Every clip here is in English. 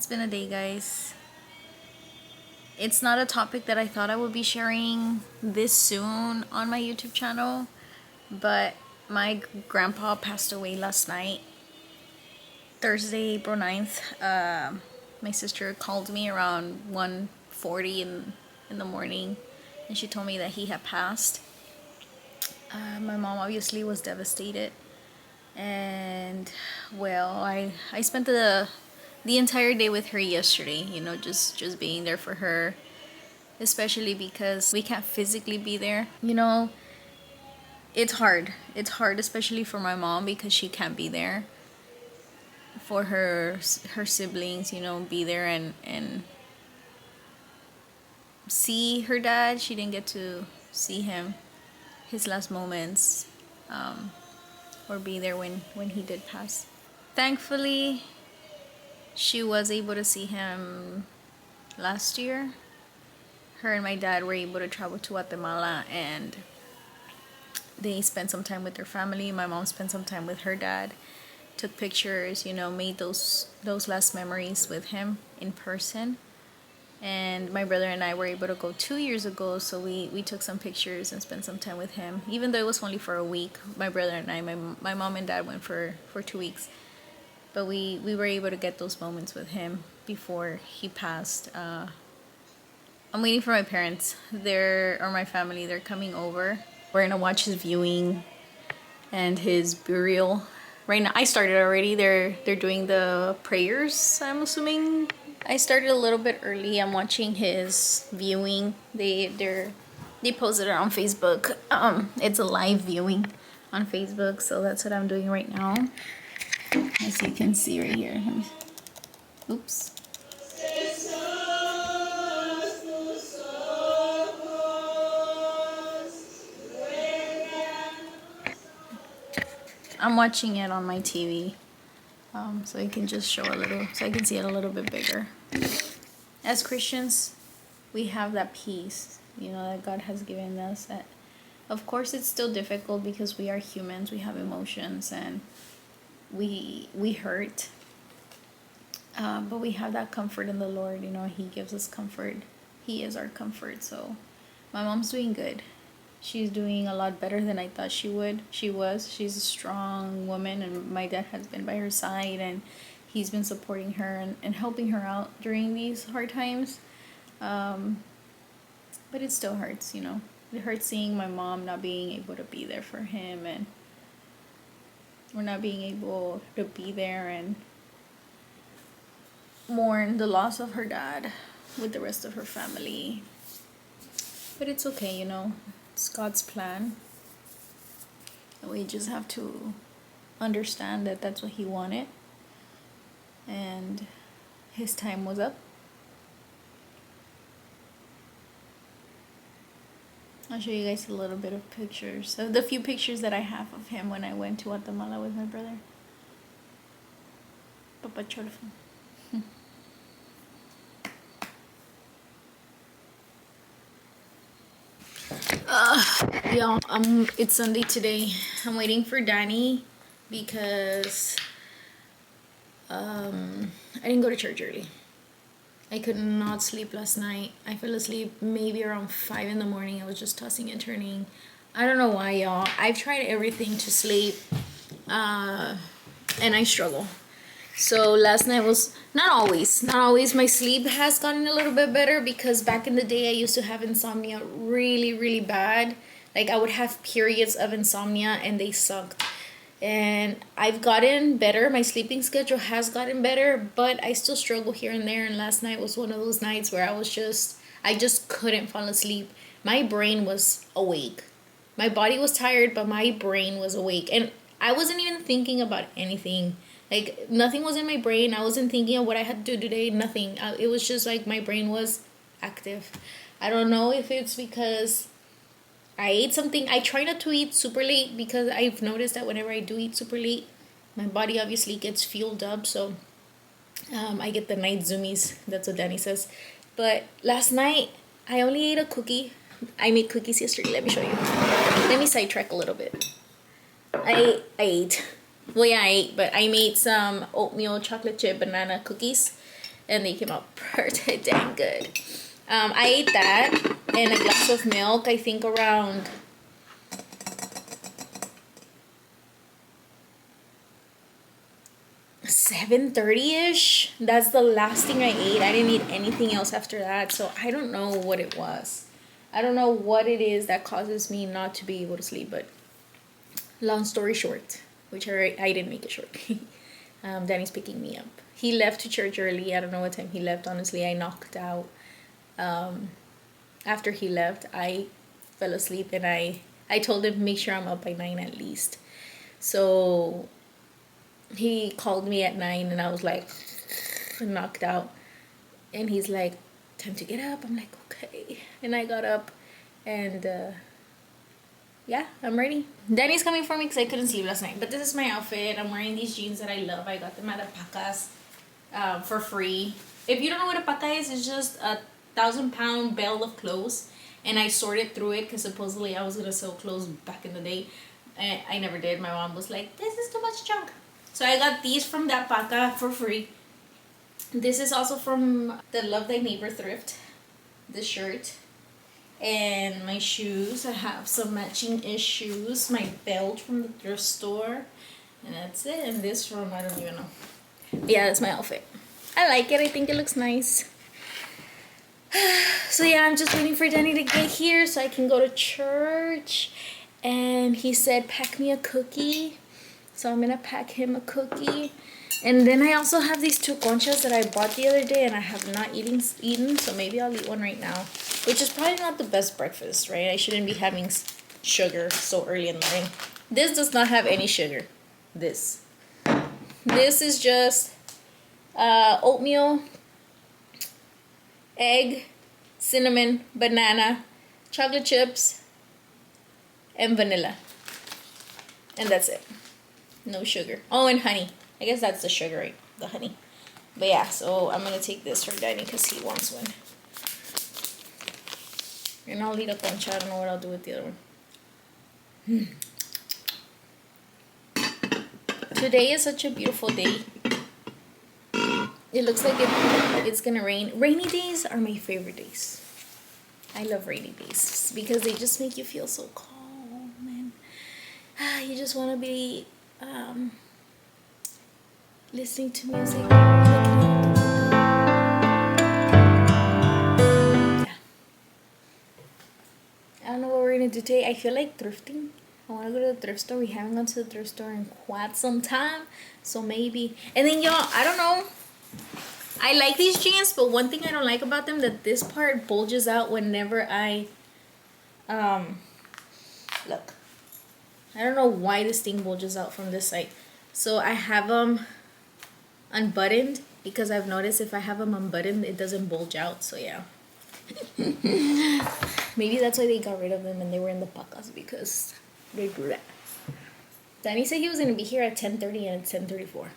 It's been a day, guys. It's not a topic that I thought I would be sharing this soon on my YouTube channel, but my grandpa passed away last night, Thursday, April 9th. My sister called me around 1:40 in the morning, and she told me that he had passed. My mom obviously was devastated, and well, I spent the entire day with her yesterday, just being there for her, especially because we can't physically be there. It's hard, especially for my mom, because she can't be there for her siblings, be there and see her dad. She didn't get to see him, his last moments, or be there when he did pass. Thankfully, she was able to see him last year. Her and my dad were able to travel to Guatemala, and they spent some time with their family. My mom spent some time with her dad, took pictures, made those last memories with him in person. And my brother and I were able to go 2 years ago, so we took some pictures and spent some time with him, even though it was only for a week. My brother and I, my mom and dad went for 2 weeks, but we were able to get those moments with him before he passed. I'm waiting for my parents, or my family. They're coming over. We're gonna watch his viewing and his burial. Right now, I started already. They're doing the prayers, I'm assuming. I started a little bit early. I'm watching his viewing. They posted it on Facebook. It's a live viewing on Facebook, so that's what I'm doing right now. As you can see right here. Oops. I'm watching it on my TV, so I can just show so I can see it a little bit bigger. As Christians, we have that peace, that God has given us. That, of course, it's still difficult because we are humans. We have emotions and we hurt, but we have that comfort in the Lord. He gives us comfort. He is our comfort. So my mom's doing good. She's doing a lot better than I thought she would. She's a strong woman, and my dad has been by her side, and he's been supporting her and helping her out during these hard times. But it still hurts, It hurts seeing my mom not being able to be there for him, and we're not being able to be there and mourn the loss of her dad with the rest of her family. But it's okay, It's God's plan. We just have to understand that that's what he wanted, and his time was up. I'll show you guys a little bit of pictures, of the few pictures that I have of him when I went to Guatemala with my brother. Papa Cholfo. Y'all, it's Sunday today. I'm waiting for Danny because I didn't go to church early. I could not sleep last night. I fell asleep maybe around 5 in the morning. I was just tossing and turning. I don't know why, y'all. I've tried everything to sleep, and I struggle. So last night was not always my sleep has gotten a little bit better, because back in the day I used to have insomnia really, really bad. Like, I would have periods of insomnia and they sucked. And I've gotten better. My sleeping schedule has gotten better, but I still struggle here and there. And last night was one of those nights where I just couldn't fall asleep. My brain was awake. My body was tired, but my brain was awake. And I wasn't even thinking about anything. Like, nothing was in my brain. I wasn't thinking of what I had to do today. Nothing. It was just like my brain was active. I don't know if it's because I ate something. I try not to eat super late, because I've noticed that whenever I do eat super late, my body obviously gets fueled up. So I get the night zoomies. That's what Danny says. But last night, I only ate a cookie. I made cookies yesterday. Let me show you. Let me sidetrack a little bit. I ate. Well, yeah, I ate, but I made some oatmeal chocolate chip banana cookies. and they came out pretty dang good. I ate that and a glass of milk, I think around 7:30ish. That's the last thing I ate. I didn't eat anything else after that, so I don't know what it was. I don't know what it is that causes me not to be able to sleep, but long story short, which I didn't make it short. Danny's picking me up. He left to church early. I don't know what time he left, honestly. I knocked out. After he left, I fell asleep, and I told him make sure I'm up by 9 at least. So he called me at 9, and I was like knocked out, and he's like, time to get up. I'm like, okay, and I got up, and yeah, I'm ready. Danny's coming for me because I couldn't sleep last night, but this is my outfit. I'm wearing these jeans that I love. I got them at Alpacas for free. If you don't know what a paca is, it's just a 1,000-pound bale of clothes, and I sorted through it because supposedly I was gonna sell clothes back in the day, and I never did. My mom was like, this is too much junk, so I got these from that paca for free. This is also from the Love Thy Neighbor thrift, the shirt, and my shoes. I have some matching-ish shoes, my belt from the thrift store, and that's it. And this from, I don't even know. Yeah, that's my outfit. I like it. I think it looks nice. So yeah, I'm just waiting for Danny to get here so I can go to church. And he said, pack me a cookie. So I'm gonna pack him a cookie. And then I also have these 2 conchas that I bought the other day and I have not eaten. So maybe I'll eat one right now. Which is probably not the best breakfast, right? I shouldn't be having sugar so early in the morning. This does not have any sugar. This is just oatmeal, egg, cinnamon, banana, chocolate chips, and vanilla. And that's it. No sugar. Oh, and honey. I guess that's the sugar, right? The honey. But yeah, so I'm going to take this for Danny because he wants one. And I'll eat a concha. I don't know what I'll do with the other one. Today is such a beautiful day. It looks like it's gonna rain. Rainy days are my favorite days. I love rainy days because they just make you feel so calm and you just want to be listening to music. Yeah. I don't know what we're gonna do today. I feel like thrifting. I want to go to the thrift store. We haven't gone to the thrift store in quite some time, so maybe. And then y'all, I don't know. I like these jeans, but one thing I don't like about them that this part bulges out whenever I look. I don't know why this thing bulges out from this side. So I have them unbuttoned because I've noticed if I have them unbuttoned, it doesn't bulge out. So yeah. Maybe that's why they got rid of them and they were in the pacas because they do that. Danny said he was gonna be here at 10:30 and it's 10:34.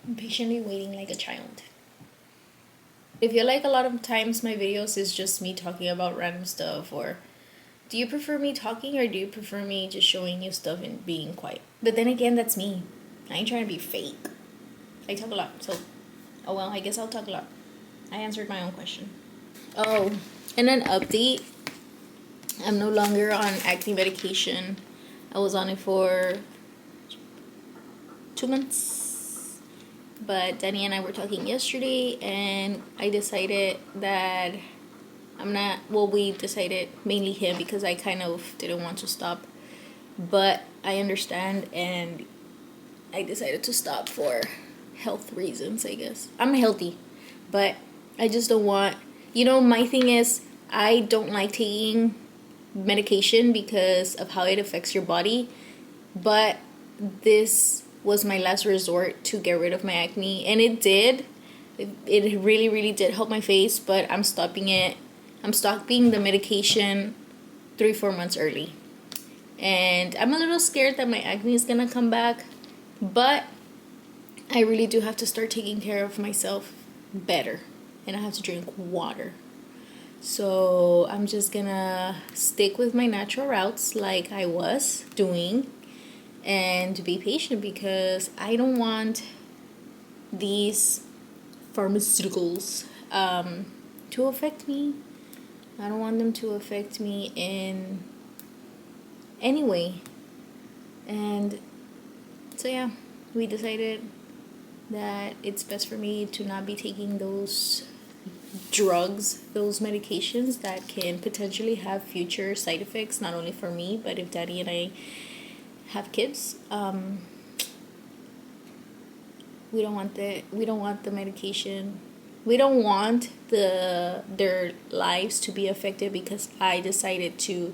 I'm patiently waiting like a child. I feel like a lot of times my videos is just me talking about random stuff, or do you prefer me talking or do you prefer me just showing you stuff and being quiet? But then again, that's me. I ain't trying to be fake. I talk a lot, so oh well, I guess I'll talk a lot. I answered my own question. Oh, and an update. I'm no longer on acne medication. I was on it for 2 months. But Danny and I were talking yesterday and I decided that we decided, mainly him, because I kind of didn't want to stop. But I understand and I decided to stop for health reasons, I guess. I'm healthy, but I just don't want, my thing is I don't like taking medication because of how it affects your body. But this was my last resort to get rid of my acne, and it did. It really, really did help my face, but I'm stopping it. I'm stopping the medication 3-4 months early. And I'm a little scared that my acne is gonna come back, but I really do have to start taking care of myself better, and I have to drink water. So I'm just gonna stick with my natural routes like I was doing and be patient because I don't want these pharmaceuticals to affect me. I don't want them to affect me in any way. And so yeah, we decided that it's best for me to not be taking those drugs, those medications that can potentially have future side effects, not only for me, but if Daddy and I have kids. We don't want the medication. We don't want their lives to be affected because I decided to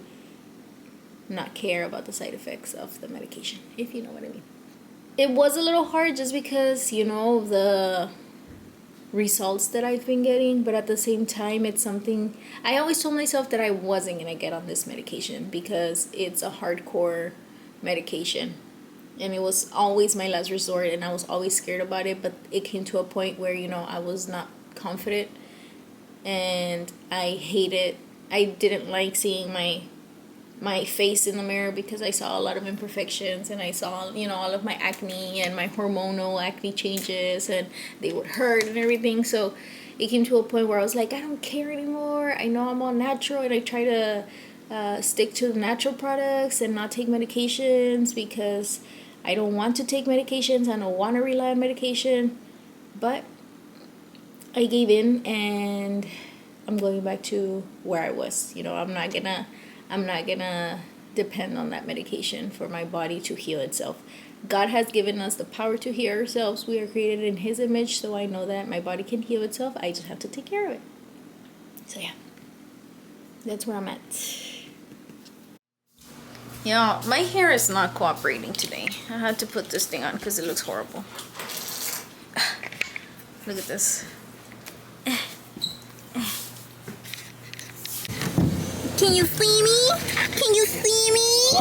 not care about the side effects of the medication, if you know what I mean. It was a little hard just because, the results that I've been getting, but at the same time, it's something I always told myself that I wasn't gonna get on this medication because it's a hardcore medication. And it was always my last resort, and I was always scared about it, but it came to a point where, I was not confident, and I didn't like seeing my face in the mirror because I saw a lot of imperfections, and I saw, all of my acne and my hormonal acne changes, and they would hurt and everything. So it came to a point where I was like, I don't care anymore. I know I'm all natural, and I try to stick to the natural products and not take medications because I don't want to take medications. I don't want to rely on medication. But I gave in, and I'm going back to where I was. I'm not gonna depend on that medication for my body to heal itself. God has given us the power to heal ourselves. We are created in His image, so I know that my body can heal itself. I just have to take care of it. So yeah, that's where I'm at. Yeah, my hair is not cooperating today. I had to put this thing on because it looks horrible. Look at this. Can you see me? Can you see me?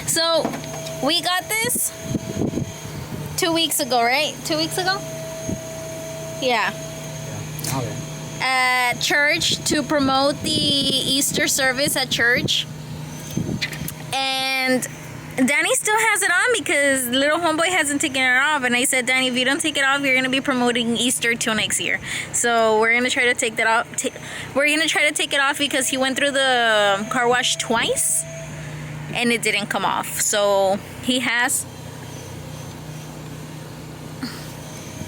So, we got this 2 weeks ago, right? 2 weeks ago? Yeah. Okay. At church to promote the Easter service at church. And Danny still has it on because little homeboy hasn't taken it off, and I said, Danny, if you don't take it off, you're gonna be promoting Easter till next year. So we're gonna try to take that off. We're gonna try to take it off because he went through the car wash twice and it didn't come off. So he has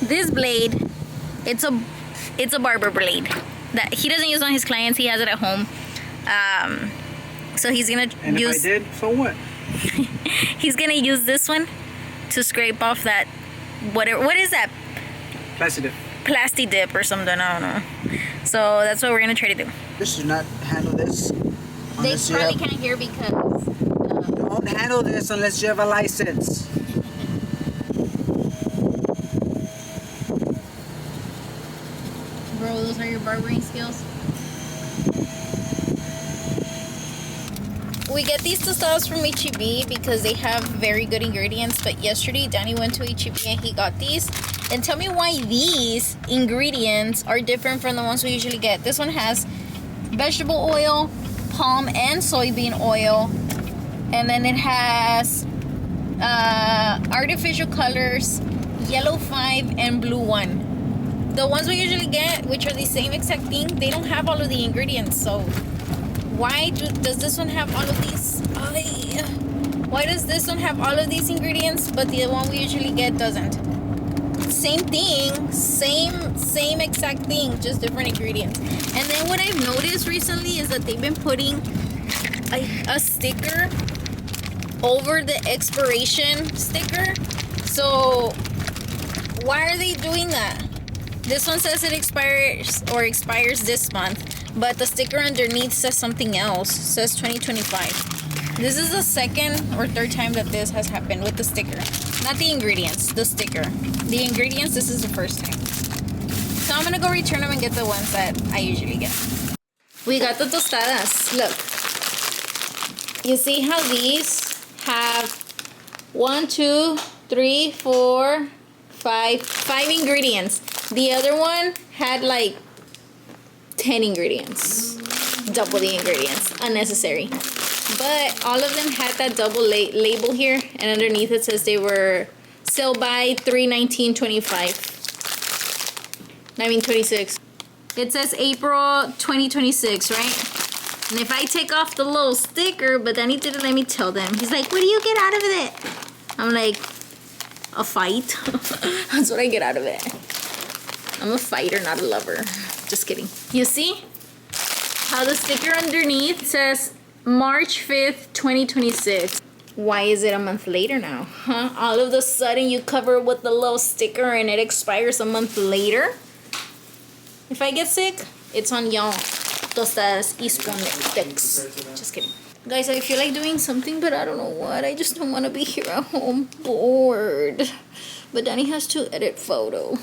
this blade. It's a barber blade that he doesn't use on his clients. He has it at home. So he's gonna and use. if I did, so what? He's gonna use this one to scrape off that whatever. What is that? Plasti dip or something. I don't know. So that's what we're gonna try to do. Just do not handle this. They probably can't hear because. Don't handle this unless you have a license. Bro, those are your barbering skills. We get these tostadas from HEB because they have very good ingredients. But yesterday, Danny went to HEB and he got these. And tell me why these ingredients are different from the ones we usually get. This one has vegetable oil, palm and soybean oil. And then it has artificial colors, yellow 5 and blue 1. The ones we usually get, which are the same exact thing, they don't have all of the ingredients. So why does this one have all of these? Why does this one have all of these ingredients, but the one we usually get doesn't? Same thing, same exact thing, just different ingredients. And then what I've noticed recently is that they've been putting a sticker over the expiration sticker. So why are they doing that? This one says it expires this month. But the sticker underneath says something else. It says 2025. This is the second or third time that this has happened with the sticker. Not the ingredients, the sticker. The ingredients, this is the first time. So I'm gonna go return them and get the ones that I usually get. We got the tostadas. Look. You see how these have 1, 2, 3, 4, 5 ingredients. The other one had like 10 ingredients. Double the ingredients. Unnecessary. But all of them had that double label here, and underneath it says they were sale by 3/19/25. I mean 26. It says April 2026, right? And if I take off the little sticker, but then he didn't let me tell them. He's like, what do you get out of it? I'm like, a fight. That's what I get out of it. I'm a fighter, not a lover. Just kidding. You see how the sticker underneath says March 5th, 2026. Why is it a month later now? Huh? All of a sudden you cover it with the little sticker and it expires a month later? If I get sick, it's on y'all. Tostadas y spondex. Just kidding. Guys, I feel like doing something, but I don't know what. I just don't want to be here at home bored. But Danny has to edit photos.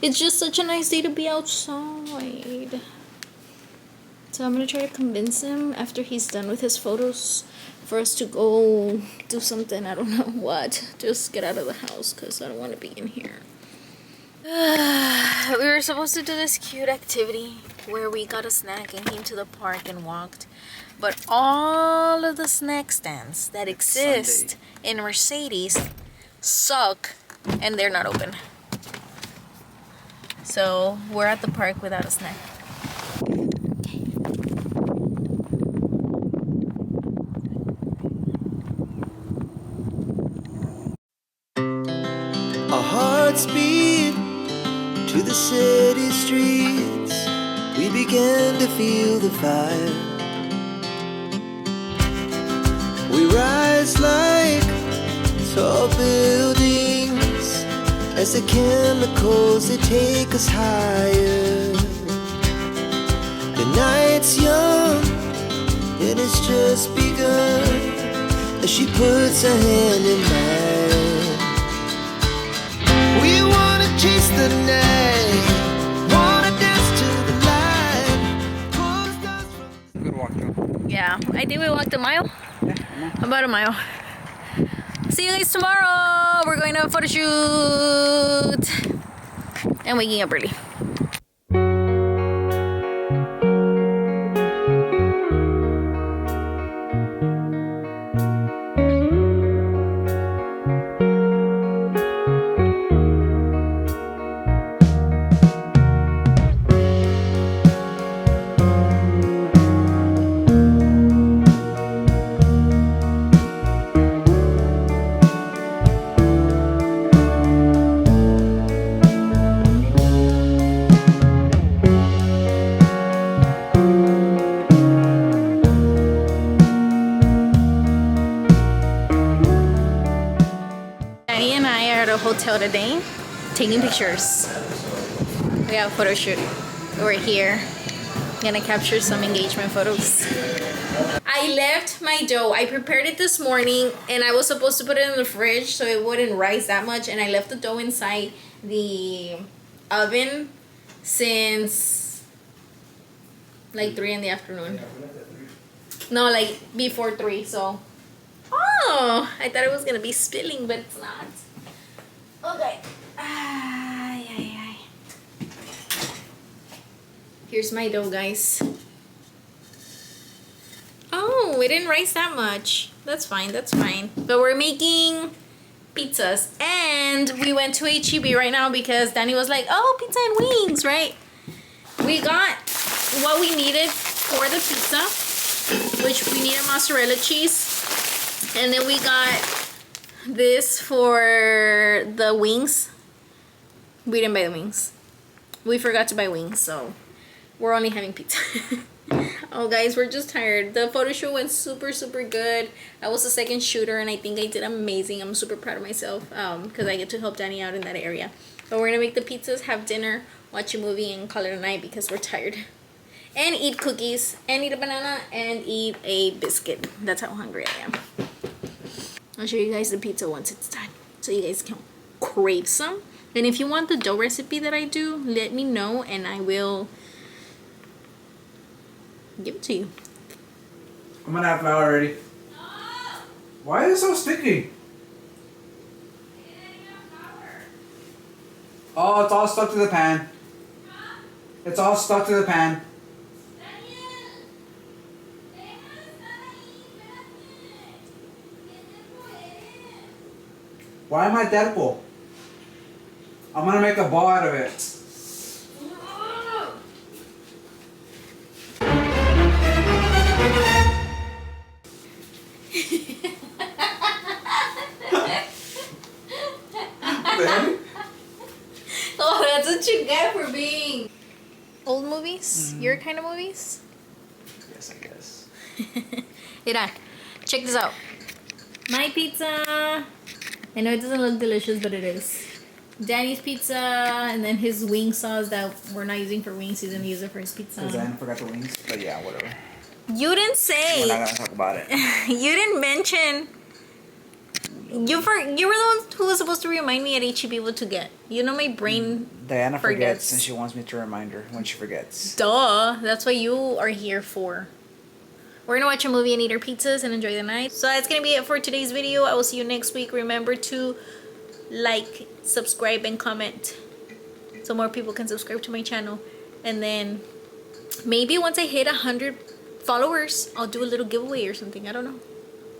It's just such a nice day to be outside. So I'm going to try to convince him after he's done with his photos for us to go do something. I don't know what. Just get out of the house because I don't want to be in here. We were supposed to do this cute activity where we got a snack and came to the park and walked, but all of the snack stands that exist in Mercedes suck and they're not open. So we're at the park without a snack. Our hearts beat to the city streets. We began to feel the fire. We rise like tall buildings as the chemicals, they take us higher. The night's young and it's just begun as she puts her hand in mine. We wanna chase the night, wanna dance to the light. Good walk though. Yeah, I think we walked a mile. Yeah, About a mile. See you guys tomorrow. We're going to a photo shoot and waking up early. Danny and I are at a hotel today, taking pictures. We have a photo shoot. We're here. Gonna capture some engagement photos. I left my dough. I prepared it this morning and I was supposed to put it in the fridge so it wouldn't rise that much, and I left the dough inside the oven since like 3 in the afternoon. No, like before 3, so. Oh, I thought it was gonna be spilling, but it's not. Okay. Ay, ay, ay. Here's my dough, guys. Oh, it didn't rise that much. That's fine, that's fine. But we're making pizzas. And we went to HEB right now because Danny was like, oh, pizza and wings, right? We got what we needed for the pizza, which we needed mozzarella cheese. And then we got this for the wings. We didn't buy the wings. We forgot to buy wings, so we're only having pizza. Oh, guys, we're just tired. The photo shoot went super, super good. I was the second shooter, and I think I did amazing. I'm super proud of myself because I get to help Danny out in that area. But we're going to make the pizzas, have dinner, watch a movie, and call it a night because we're tired. And eat cookies, and eat a banana, and eat a biscuit. That's how hungry I am. I'll show you guys the pizza once it's done, so you guys can crave some. And if you want the dough recipe that I do, let me know, and I will give it to you. I'm gonna have flour already. Why is it so sticky? Oh, it's all stuck to the pan. It's all stuck to the pan. Why am I Deadpool? I'm gonna make a ball out of it. Then? Oh, that's what you get for being old movies. Your kind of movies. Yes, I guess. Mira, check this out. My pizza. I know it doesn't look delicious, but it is. Danny's pizza, and then his wing sauce that we're not using for wings. He's gonna use it for his pizza. Because I forgot the wings. But yeah, whatever. You didn't say. We're not gonna talk about it. You didn't mention. You were the one who was supposed to remind me at HEB what to get. You know my brain. Dayana forgets. forgets, and she wants me to remind her when she forgets. Duh. That's what you are here for. We're gonna watch a movie and eat our pizzas and enjoy the night. So that's gonna be it for today's video. I will see you next week. Remember to like, subscribe, and comment so more people can subscribe to my channel. And then maybe once I hit 100 followers, I'll do a little giveaway or something. I don't know.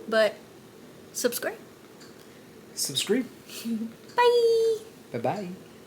But subscribe. Subscribe. Bye. Bye-bye.